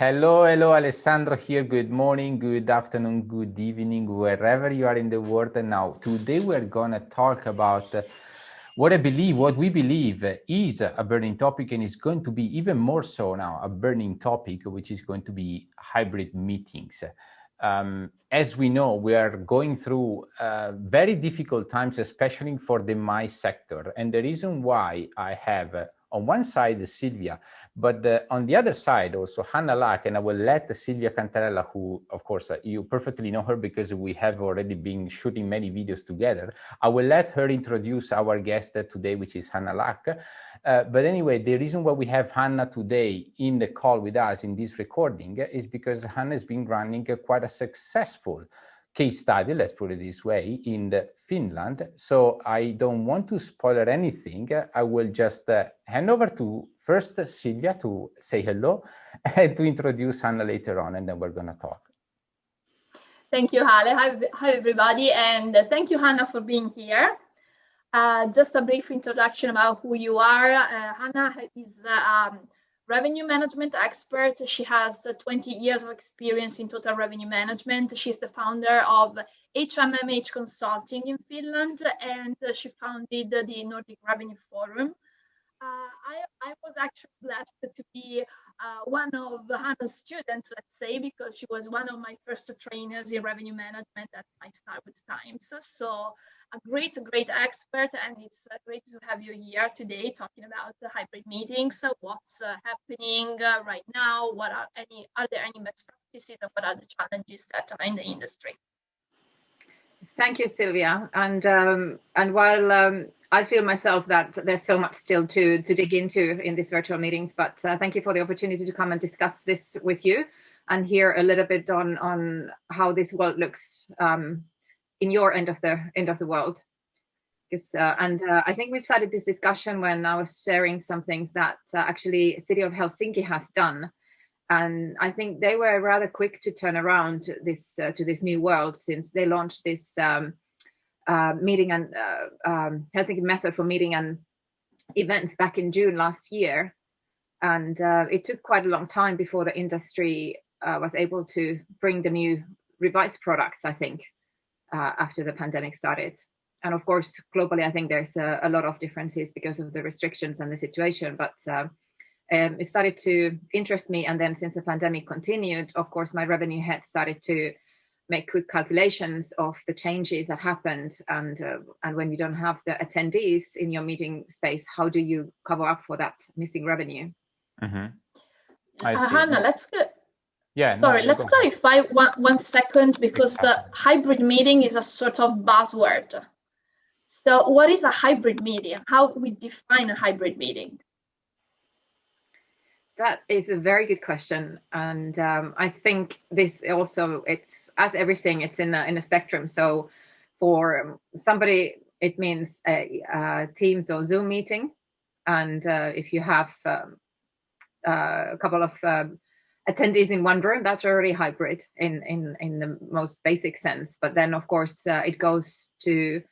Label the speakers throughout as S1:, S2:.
S1: Hello, hello, Alessandro here. Good morning, good afternoon, good evening, wherever you are in the world. And now, today we're going to talk about what we believe is a burning topic, and it's going to be even more so now a burning topic, which is going to be hybrid meetings. As we know, we are going through very difficult times, especially for the my sector. And the reason why I have on one side Silvia, but on the other side also Hanna Lak, and I will let Silvia Cantarella, who of course you perfectly know her because we have already been shooting many videos together. I will let her introduce our guest today, which is Hanna Lak. But anyway, the reason why we have Hanna today in the call with us in this recording is because Hanna has been running quite a successful case study, let's put it this way, in Finland. So I don't want to spoil anything. I will just hand over to first Silvia to say hello and to introduce Hanna later on, and then we're going to talk.
S2: Thank you, Hale. Hi, everybody, and thank you, Hanna, for being here. Just a brief introduction about who you are. Hanna is a revenue management expert. She has 20 years of experience in total revenue management. She's the founder of HMMH Consulting in Finland, and she founded the Nordic Revenue Forum. I was actually blessed to be one of Hanna's students, let's say, because she was one of my first trainers in revenue management at my Starwood Times. So a great expert, and it's great to have you here today talking about the hybrid meetings. So what's happening right now? Are there any best practices, and what are the challenges that are in the industry?
S3: Thank you, Silvia. And while I feel myself that there's so much still to dig into in these virtual meetings, but thank you for the opportunity to come and discuss this with you and hear a little bit on how this world looks in your end of the world. I think we started this discussion when I was sharing some things that actually City of Helsinki has done. And I think they were rather quick to turn around to this new world, since they launched this meeting and Helsinki method for meeting and events back in June last year. And it took quite a long time before the industry was able to bring the new revised products, I think, after the pandemic started. And of course, globally, I think there's a lot of differences because of the restrictions and the situation, but it started to interest me. And then since the pandemic continued, of course, my revenue head started to make quick calculations of the changes that happened. And when you don't have the attendees in your meeting space, how do you cover up for that missing revenue?
S1: Mm-hmm.
S2: Hanna, let's clarify one second, because the hybrid meeting is a sort of buzzword. So what is a hybrid meeting? How we define a hybrid meeting?
S3: That is a very good question, and I think this also, it's as everything, it's in a spectrum. So for somebody, it means a Teams or Zoom meeting, and if you have a couple of attendees in one room, that's already hybrid in the most basic sense. But then, of course, it goes to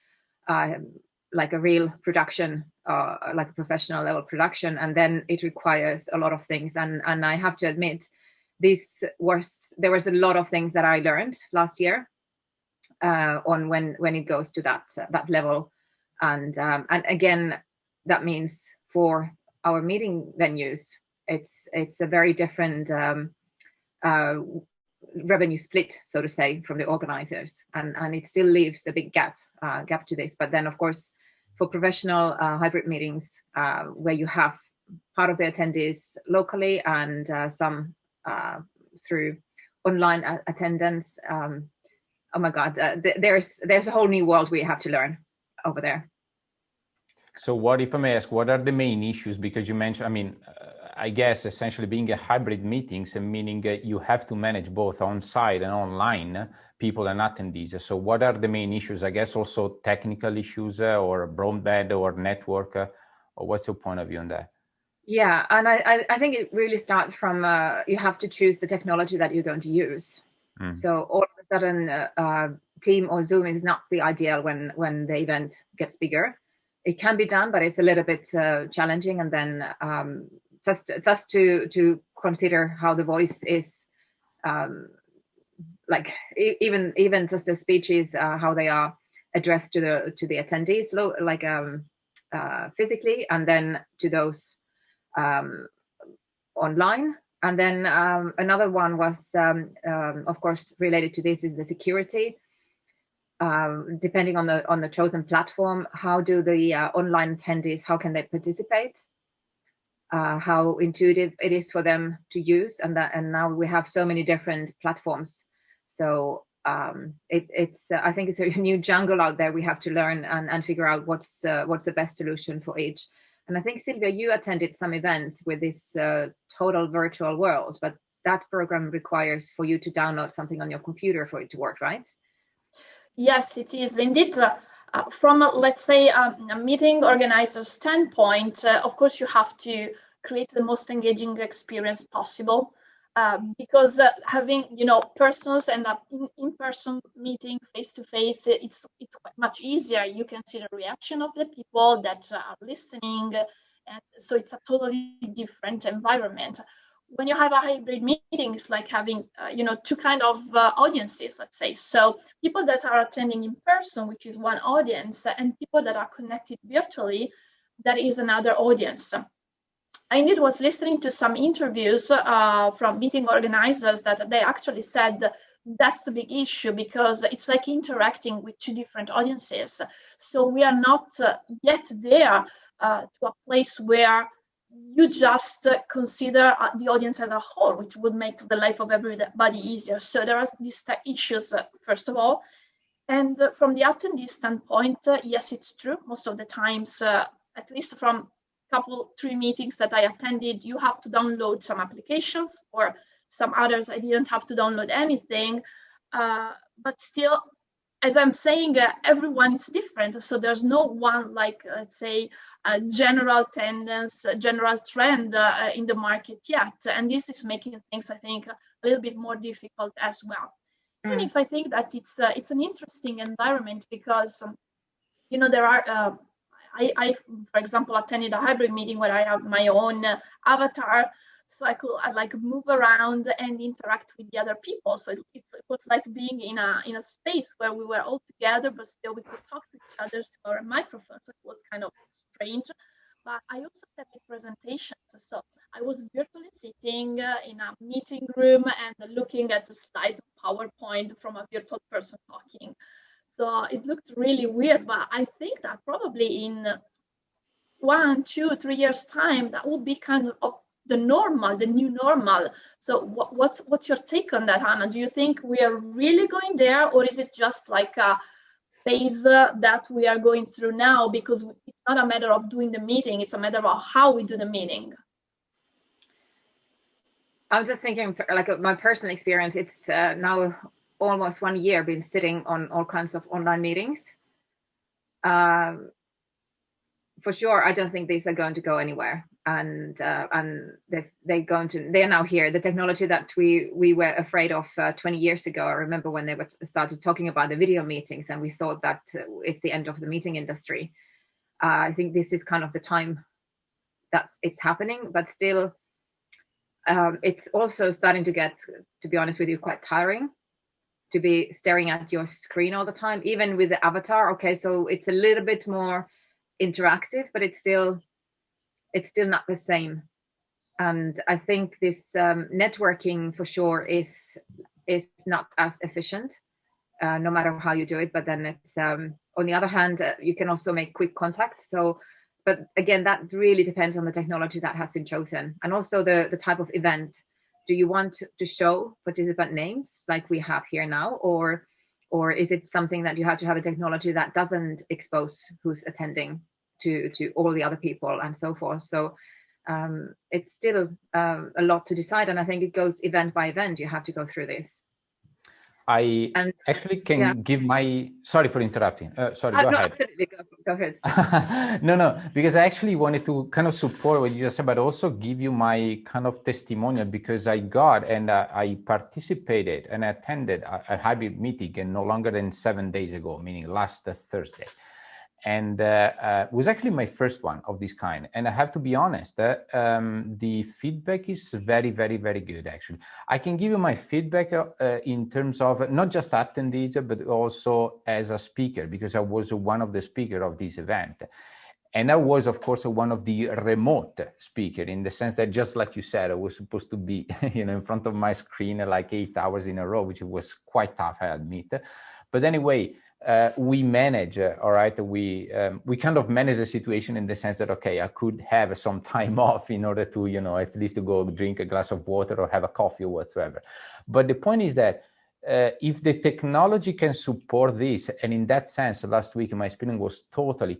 S3: like a real production, like a professional level production, and then it requires a lot of things. And I have to admit, there was a lot of things that I learned last year on when it goes to that level. And again, that means for our meeting venues, it's a very different revenue split, so to say, from the organizers, and it still leaves a big gap to this. But then, of course, for professional hybrid meetings, where you have part of the attendees locally and some through online attendance, oh my God, there's a whole new world we have to learn over there.
S1: So what, if I may ask, what are the main issues? Because you mentioned, I guess essentially being a hybrid meetings, meaning you have to manage both on-site and online people and attendees. So what are the main issues? I guess also technical issues or broadband or network, or what's your point of view on that?
S3: Yeah, and I think it really starts from you have to choose the technology that you're going to use. So all of a sudden, Team or Zoom is not the ideal when the event gets bigger. It can be done, but it's a little bit challenging. And then just to consider how the voice is, like even just the speeches, how they are addressed to the attendees, like physically, and then to those online. And then another one was, of course, related to this is the security. Depending on the chosen platform, how do the online attendees, how can they participate? How intuitive it is for them to use, and now we have so many different platforms. So it's I think it's a new jungle out there. We have to learn and figure out what's the best solution for each. And I think, Sylvia, you attended some events with this total virtual world, but that program requires for you to download something on your computer for it to work, right?
S2: Yes, it is indeed. From, let's say, a meeting organizer standpoint, of course, you have to create the most engaging experience possible, because having, persons and in-person meeting face-to-face, it's quite much easier. You can see the reaction of the people that are listening, and so it's a totally different environment. When you have a hybrid meeting, it's like having, two kind of audiences, let's say. So people that are attending in person, which is one audience, and people that are connected virtually, that is another audience. I indeed was listening to some interviews from meeting organizers that they actually said that's a big issue, because it's like interacting with two different audiences. So we are not yet there to a place where you just consider the audience as a whole, which would make the life of everybody easier. So there are these issues, first of all. And from the attendee standpoint, yes, it's true. Most of the times, at least from three meetings that I attended, you have to download some applications, or some others I didn't have to download anything. But still, as I'm saying, everyone is different. So there's no one, like, let's say, a general tendency, general trend in the market yet. And this is making things, I think, a little bit more difficult as well. Even if I think that it's an interesting environment, because, there are, I, for example, attended a hybrid meeting where I have my own avatar. So I like move around and interact with the other people. So it was like being in a space where we were all together, but still we could talk to each other through a microphone. So it was kind of strange. But I also had presentations. So I was virtually sitting in a meeting room and looking at the slides of PowerPoint from a virtual person talking. So it looked really weird, but I think that probably in 1, 2, 3 years time, that will be kind of the new normal. So what's your take on that, Hanna? Do you think we are really going there, or is it just like a phase that we are going through now? Because it's not a matter of doing the meeting, it's a matter of how we do the meeting.
S3: I'm just thinking, like, my personal experience, it's now almost 1 year been sitting on all kinds of online meetings. For sure, I don't think these are going to go anywhere, and they're now here. The technology that we were afraid of 20 years ago. I remember when they started talking about the video meetings, and we thought that it's the end of the meeting industry. I think this is kind of the time that it's happening, but still, it's also starting to get, to be honest with you, quite tiring to be staring at your screen all the time, even with the avatar. Okay, so it's a little bit more interactive, but it's still not the same. And I think this networking for sure is not as efficient, no matter how you do it. But then it's on the other hand, you can also make quick contacts. So, but again, that really depends on the technology that has been chosen, and also the type of event. Do you want to show participant names like we have here now, or is it something that you have to have a technology that doesn't expose who's attending to all the other people and so forth? So it's still a lot to decide, and I think it goes event by event. You have to go through this.
S1: I actually can give my, sorry for interrupting. Sorry, go ahead.
S3: Absolutely, go ahead.
S1: No, because I actually wanted to kind of support what you just said, but also give you my kind of testimonial, because I got and I participated and attended a hybrid meeting, and no longer than 7 days ago, meaning last Thursday. and was actually my first one of this kind. And I have to be honest, the feedback is very, very, very good, actually. I can give you my feedback in terms of not just attendees, but also as a speaker, because I was one of the speakers of this event. And I was, of course, one of the remote speaker, in the sense that, just like you said, I was supposed to be, in front of my screen like 8 hours in a row, which was quite tough, I admit. But anyway, we manage, all right, we kind of manage the situation in the sense that, okay, I could have some time off in order to, at least to go drink a glass of water or have a coffee or whatsoever. But the point is that if the technology can support this, and in that sense, last week my experience was totally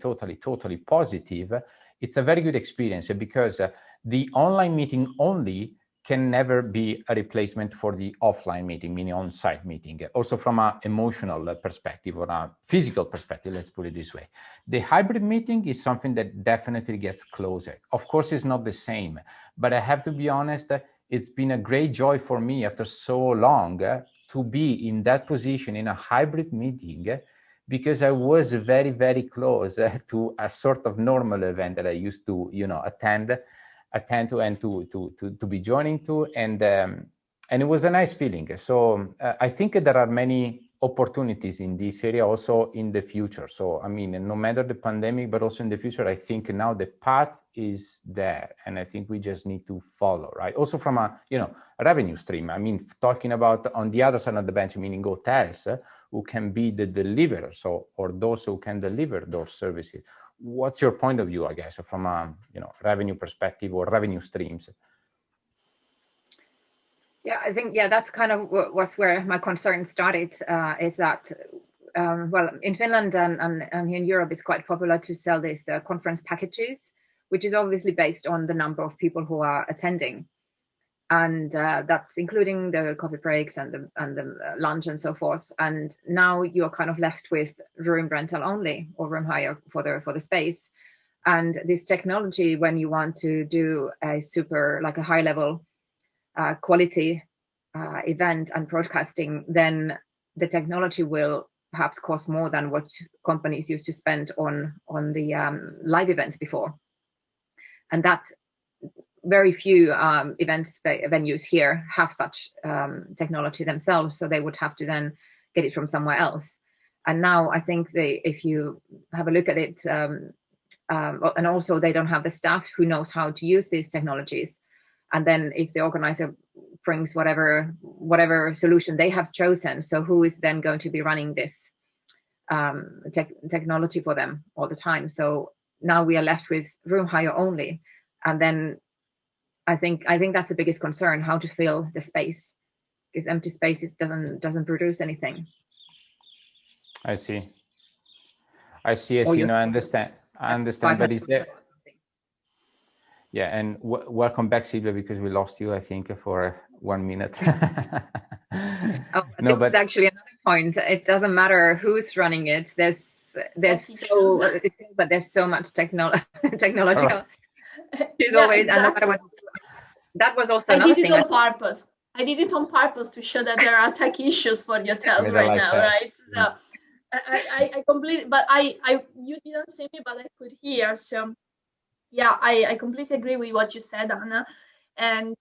S1: positive, it's a very good experience, because the online meeting only can never be a replacement for the offline meeting, meaning on-site meeting. Also from an emotional perspective or a physical perspective, let's put it this way. The hybrid meeting is something that definitely gets closer. Of course, it's not the same, but I have to be honest, it's been a great joy for me after so long to be in that position in a hybrid meeting, because I was very, very close to a sort of normal event that I used to, attend to and to be joining to, and it was a nice feeling. So I think there are many opportunities in this area also in the future. So I mean, no matter the pandemic, but also in the future, I think now the path is there, and I think we just need to follow, right? Also from a revenue stream. I mean, talking about on the other side of the bench, meaning hotels who can be the deliverers, or those who can deliver those services. What's your point of view, I guess, from a revenue perspective or revenue streams?
S3: Yeah, I think that's kind of was where my concern started. Is that well, in Finland and in Europe, it's quite popular to sell these conference packages, which is obviously based on the number of people who are attending, and that's including the coffee breaks and the lunch and so forth. And now you're kind of left with room rental only, or room hire for the space. And this technology, when you want to do a super, like a high level quality event and broadcasting, then the technology will perhaps cost more than what companies used to spend on the live events before. And that very few venues here have such technology themselves, so they would have to then get it from somewhere else. And now I think if you have a look at it, and also they don't have the staff who knows how to use these technologies. And then if the organizer brings whatever solution they have chosen, so who is then going to be running this technology for them all the time? So now we are left with room hire only, and then I think that's the biggest concern: how to fill the space, because empty spaces doesn't produce anything.
S1: I see. I understand. But is there? Yeah, and welcome back, Silvia, because we lost you, I think, for 1 minute.
S3: No, but actually another point. It doesn't matter who's running it. It seems that there's so much technological. There's always, exactly. And no matter what. That was also another thing.
S2: I did it on purpose to show that there are tech issues for the hotels right now, right? So I completely, but you didn't see me, but I could hear. So yeah, I completely agree with what you said, Anna. And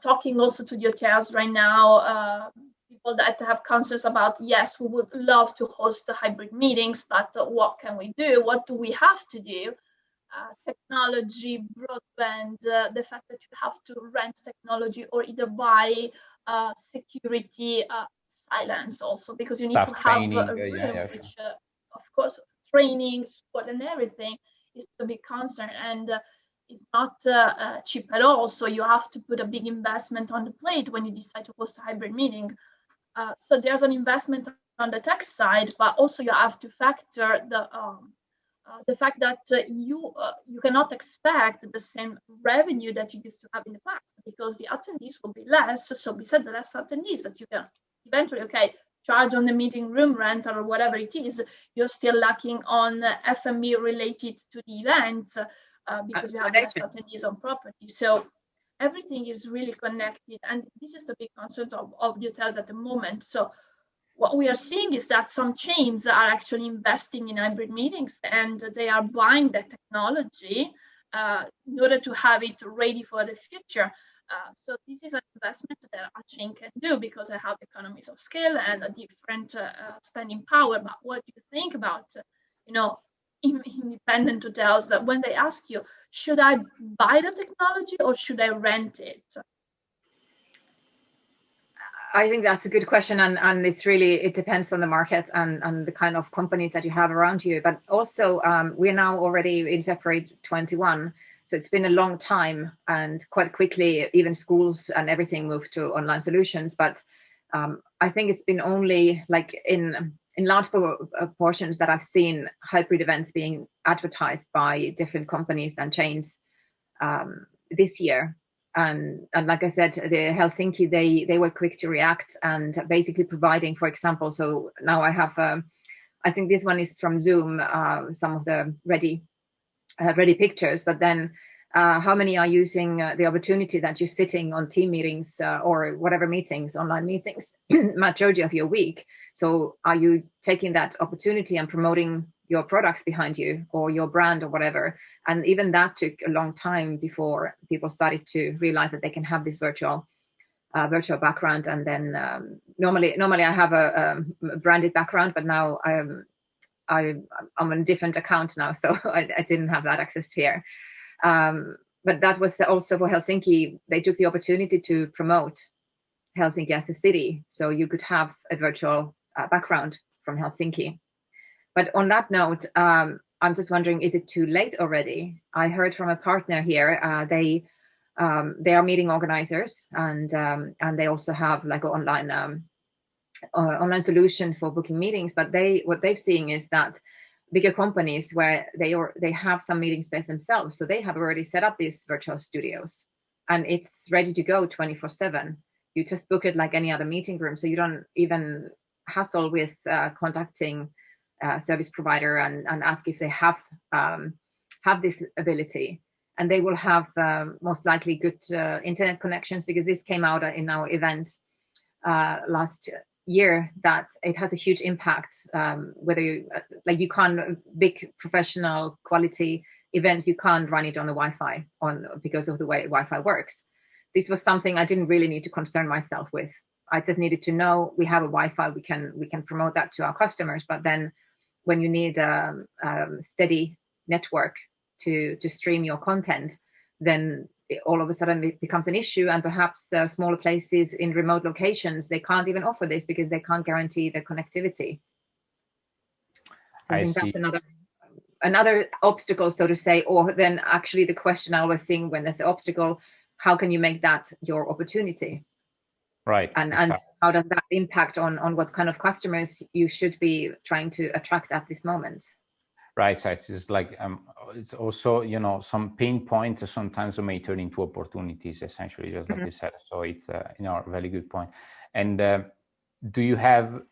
S2: talking also to the hotels right now, people that have concerns about, yes, we would love to host the hybrid meetings, but what can we do? What do we have to do? Technology, broadband, the fact that you have to rent technology or either buy security, silence also, because you need to have a room, which of course training, support and everything is a big concern, and it's not cheap at all. So you have to put a big investment on the plate when you decide to host a hybrid meeting. So there's an investment on the tech side, but also you have to factor the fact that you cannot expect the same revenue that you used to have in the past, because the attendees will be less. So besides the less attendees that you can eventually, charge on the meeting room rent or whatever it is, you're still lacking on F&B related to the event because you have less attendees on property. So everything is really connected, and this is the big concern of the hotels at the moment. So what we are seeing is that some chains are actually investing in hybrid meetings, and they are buying the technology in order to have it ready for the future. So this is an investment that a chain can do because I have economies of scale and a different spending power. But what do you think about, independent hotels, that when they ask you, should I buy the technology or should I rent it?
S3: I think that's a good question, and it depends on the market and the kind of companies that you have around you. But also, we're now already in February 21, so it's been a long time, and quite quickly, even schools and everything moved to online solutions. But I think it's been only like in large portions that I've seen hybrid events being advertised by different companies and chains this year. And like I said, the Helsinki, they were quick to react and basically providing, for example, so now I have, I think this one is from Zoom, some of the ready pictures, but then how many are using the opportunity that you're sitting on team meetings or whatever meetings, online meetings, majority of your week. So are you taking that opportunity and promoting your products behind you or your brand or whatever? And even that took a long time before people started to realize that they can have this virtual background. And then normally I have a branded background, but now I'm on a different account now, so I didn't have that access here. But that was also for Helsinki. They took the opportunity to promote Helsinki as a city, so you could have a virtual background from Helsinki. But on that note, I'm just wondering, is it too late already? I heard from a partner here. They are meeting organizers, and they also have like an online solution for booking meetings. But what they've seen is that bigger companies where they have some meeting space themselves, so they have already set up these virtual studios, and it's ready to go 24/7. You just book it like any other meeting room, so you don't even hassle with contacting service provider and ask if they have this ability, and they will have most likely good internet connections, because this came out in our event last year that it has a huge impact whether you can't big professional quality events, you can't run it on the Wi-Fi because of the way Wi-Fi works. This was something I didn't really need to concern myself with. I just needed to know we have a Wi-Fi, we can promote that to our customers. But then when you need a steady network to stream your content, then all of a sudden it becomes an issue, and perhaps smaller places in remote locations, they can't even offer this because they can't guarantee the connectivity. So I think that's another obstacle, so to say. Or then actually the question I always think when there's an obstacle, how can you make that your opportunity?
S1: Right.
S3: And how does that impact on what kind of customers you should be trying to attract at this moment?
S1: Right. So it's just like it's also, some pain points sometimes may turn into opportunities, essentially, just like you said. So it's a very good point. And do you have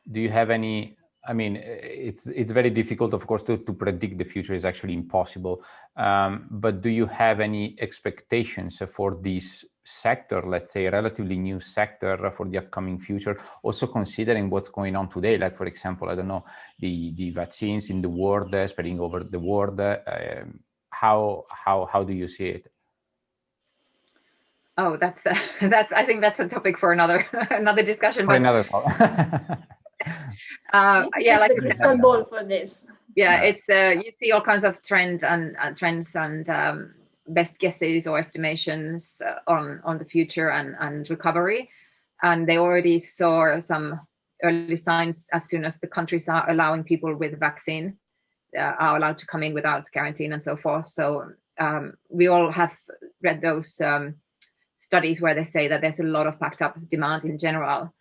S1: any? I mean, it's very difficult, of course, to predict the future. Is actually impossible. But do you have any expectations for this sector, let's say a relatively new sector, for the upcoming future, also considering what's going on today, like, for example, I don't know, the vaccines in the world, spreading over the world, how do you see it?
S3: Oh, that's I think that's a topic for another discussion.
S1: For another talk.
S2: Yeah, like the crystal ball for this.
S3: Yeah, it's you see all kinds of trends and best guesses or estimations on the future and recovery, and they already saw some early signs as soon as the countries are allowing people with vaccine are allowed to come in without quarantine and so forth. So we all have read those studies where they say that there's a lot of packed up demand in general.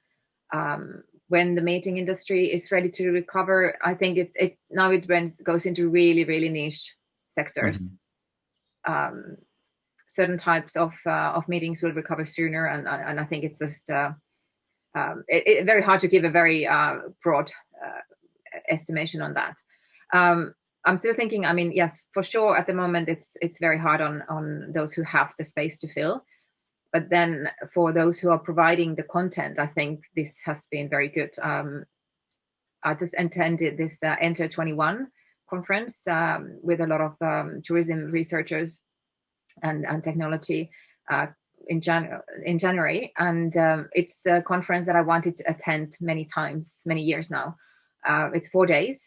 S3: When the meeting industry is ready to recover, I think it goes into really, really niche sectors. Certain types of meetings will recover sooner, and I think it's just it's very hard to give a very broad estimation on that. I'm still thinking, I mean, yes, for sure, at the moment it's very hard on those who have the space to fill. But then for those who are providing the content, I think this has been very good. I just attended this Enter 21 conference with a lot of tourism researchers and technology in January, and it's a conference that I wanted to attend many years now. It's 4 days,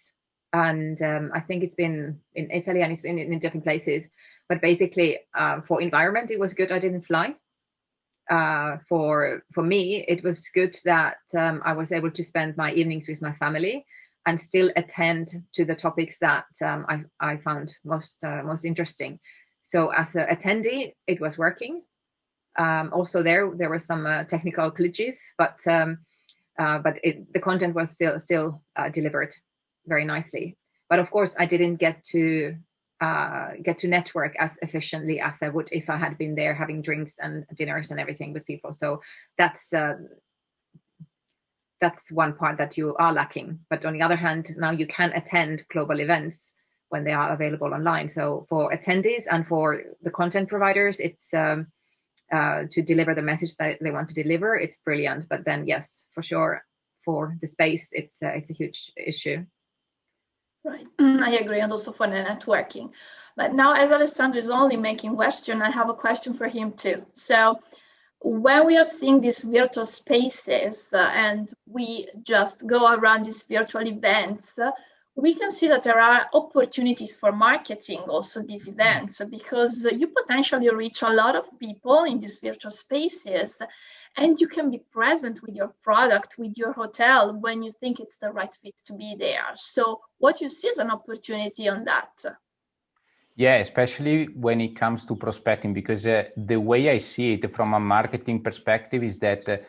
S3: and I think it's been in Italy and it's been in different places. But basically, for environment, it was good. I didn't fly. For me, it was good that I was able to spend my evenings with my family and still attend to the topics that I found most interesting. So as an attendee, it was working. Also, there were some technical glitches, but the content was still delivered very nicely. But of course, I didn't get to network as efficiently as I would if I had been there having drinks and dinners and everything with people. So that's one part that you are lacking. But on the other hand, now you can attend global events when they are available online. So for attendees and for the content providers, it's to deliver the message that they want to deliver. It's brilliant. But then, yes, for sure, for the space, it's a huge issue.
S2: Right, I agree, and also for the networking. But now, as Alessandro is only making Western, I have a question for him too. So when we are seeing these virtual spaces and we just go around these virtual events, we can see that there are opportunities for marketing also these events, because you potentially reach a lot of people in these virtual spaces, and you can be present with your product, with your hotel, when you think it's the right fit to be there. So what you see is an opportunity on that.
S1: Yeah, especially when it comes to prospecting, because the way I see it from a marketing perspective is that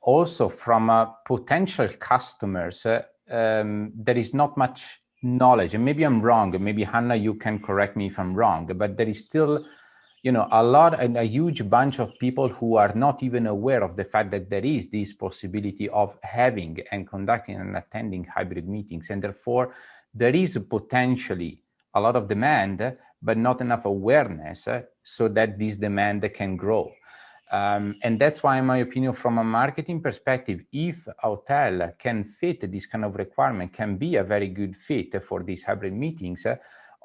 S1: also from a potential customers, there is not much knowledge. And maybe I'm wrong. Maybe Hanna, you can correct me if I'm wrong, but there is still, a huge bunch of people who are not even aware of the fact that there is this possibility of having and conducting and attending hybrid meetings. And therefore, there is potentially a lot of demand, but not enough awareness so that this demand can grow. And that's why, in my opinion, from a marketing perspective, if a hotel can fit this kind of requirement, can be a very good fit for these hybrid meetings,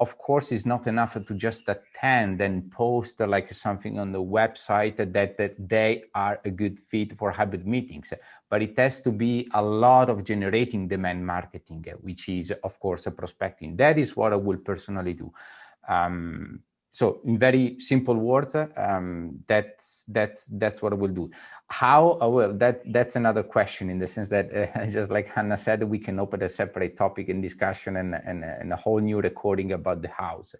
S1: of course, it's not enough to just attend and post like something on the website that they are a good fit for hybrid meetings. But it has to be a lot of generating demand marketing, which is, of course, a prospecting. That is what I will personally do. So in very simple words, that's what I will do. How I will, that's another question, in the sense that just like Hanna said, we can open a separate topic in discussion and a whole new recording about the house.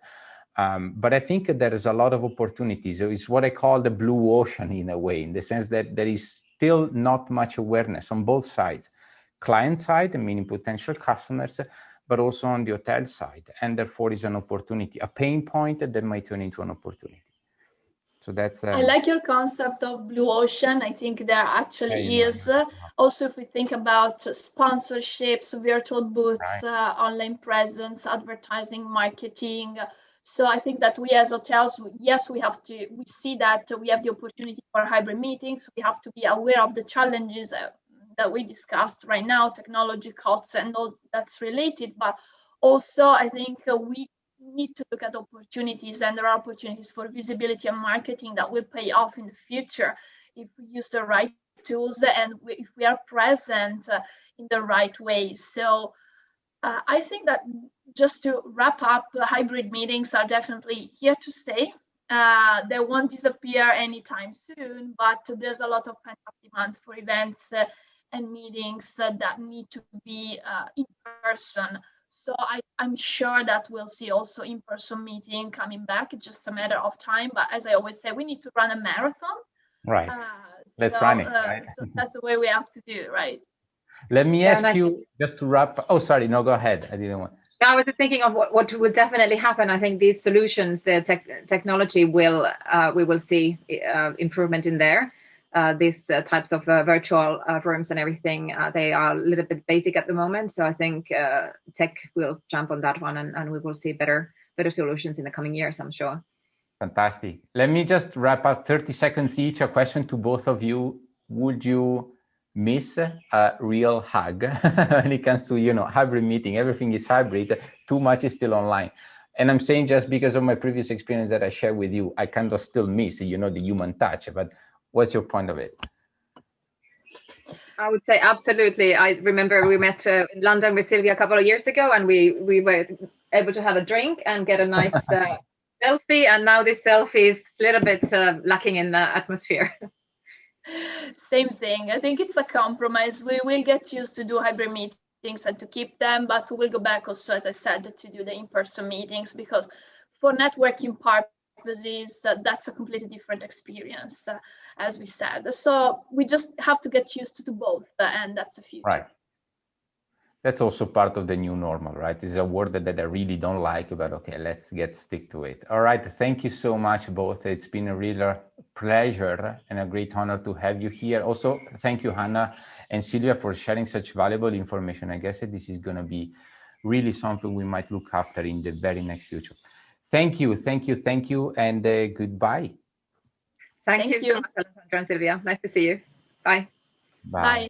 S1: But I think there is a lot of opportunities. It's what I call the blue ocean in a way, in the sense that there is still not much awareness on both sides. Client side, meaning potential customers, but also on the hotel side. And therefore is an opportunity, a pain point that might turn into an opportunity. So that's...
S2: I like your concept of blue ocean. I think there actually is. Also, if we think about sponsorships, virtual booths, online presence, advertising, marketing. So I think that we as hotels, yes, we see that we have the opportunity for hybrid meetings. We have to be aware of the challenges that we discussed right now, technology costs and all that's related, but also I think we need to look at opportunities, and there are opportunities for visibility and marketing that will pay off in the future if we use the right tools and if we are present in the right way. So I think that, just to wrap up, hybrid meetings are definitely here to stay. They won't disappear anytime soon, but there's a lot of pent-up demands for events and meetings that need to be in person. So I'm sure that we'll see also in-person meeting coming back. It's just a matter of time. But as I always say, we need to run a marathon.
S1: Right. Let's run it. Right?
S2: So that's the way we have to do, right?
S1: Let me ask you, just to wrap. Oh, sorry. No, go ahead. I didn't want.
S3: I was thinking of what will definitely happen. I think these solutions, the technology we will see improvement in there. These types of virtual rooms and everything, they are a little bit basic at the moment. So I think tech will jump on that one, and we will see better solutions in the coming years, I'm sure.
S1: Fantastic. Let me just wrap up 30 seconds each. A question to both of you. Would you miss a real hug when it comes to hybrid meeting. Everything is hybrid, too much is still online. And I'm saying just because of my previous experience that I shared with you, I kind of still miss the human touch. But what's your point of it?
S3: I would say absolutely. I remember we met in London with Sylvia a couple of years ago, and we were able to have a drink and get a nice selfie. And now this selfie is a little bit lacking in the atmosphere.
S2: Same thing. I think it's a compromise. We will get used to do hybrid meetings and to keep them, but we will go back also, as I said, to do the in-person meetings, because for networking purposes, that's a completely different experience, as we said. So we just have to get used to both, and that's the future.
S1: Right. That's also part of the new normal, right? It's a word that I really don't like, but okay, let's stick to it. All right, thank you so much, both. It's been a real pleasure and a great honor to have you here. Also, thank you, Hanna and Silvia, for sharing such valuable information. I guess that this is going to be really something we might look after in the very next future. Thank you, and goodbye.
S3: Thank you so much, Alessandro and Silvia. Nice to see you. Bye.
S1: Bye.